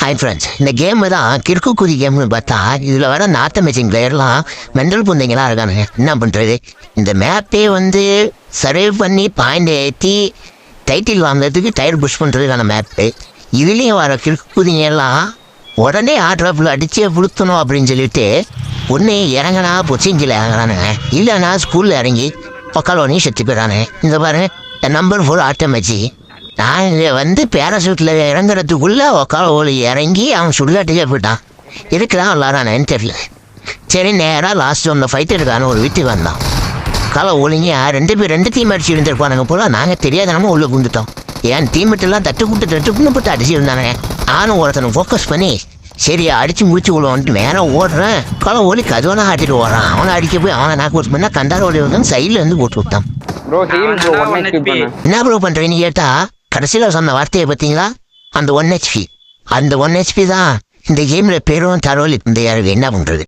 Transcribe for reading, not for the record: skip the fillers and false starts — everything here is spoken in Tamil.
ஹாய் ஃப்ரெண்ட்ஸ், இந்த கேம் தான் கிறுக்குக்குதி கேம்னு பார்த்தா இதில் வர நார்த் அமெரிக்கன் பிளேயர்லாம் மெண்டல் புந்தைங்களாம் இருக்கானுங்க. என்ன பண்ணுறது, இந்த மேப்பே சர்வே பண்ணி பாயிண்ட் ஏற்றி டைட்டில் வாங்குறதுக்கு டயர் புஷ் பண்ணுறதுக்கான மேப்பு. இதுலேயும் வர கிறுக்குதிங்கெல்லாம் உடனே ஆட்ராப்பில் அடிச்சே புளுத்தணும் அப்படின்னு சொல்லிட்டு ஒன்று இறங்கினா பொச்சிங்கில் இறங்குறானுங்க, இல்லைன்னா ஸ்கூலில் இறங்கி பக்காலோனி செத்து போயிடறானு. இந்த பாருங்க, நம்பர் 4 ஆட்டோமேச்சி. நான் இங்கே பேராசூட்டில் இறங்குறதுக்குள்ளே உக்கால ஓலி இறங்கி அவன் சுள்ளாட்டுக்கே போயிட்டான். இருக்குதான் விளாட்றானேன்னு தெரியல. சரி, நேராக லாஸ்ட் ஒன்று ஃபைட் எடுக்கான ஒரு வீட்டுக்கு வந்தான். காலை ஒலிங்க ரெண்டு டீம் அடிச்சு இருந்திருப்பானுங்க போல. நாங்கள் தெரியாதனமா உள்ளே குந்துட்டோம். என் டீமெட்டெல்லாம் தட்டு போட்டு அடிச்சு இருந்தானுங்க. நானும் ஒருத்தனை ஃபோக்கஸ் பண்ணி சரி அடிச்சு முடிச்சு விடுவோன்ட்டு நேரம் ஓடுறேன். காலை ஓலி கதுவனா ஆட்டிட்டு ஓடுறான். அவனை அடிக்க போய் அவனை நாக்கு ஒரு பண்ணால் கண்டார ஓடி வந்து சைடில் போட்டு விட்டான். என்ன ப்ரோ பண்ணுறேன்னு கேட்டா கடைசியில் சொன்ன வார்த்தையை பார்த்தீங்களா, அந்த 1 HP. அந்த 1 HP தான் இந்த கேமில் பெரும் தரோலி. இந்த யாருக்கு என்ன பண்ணுறது.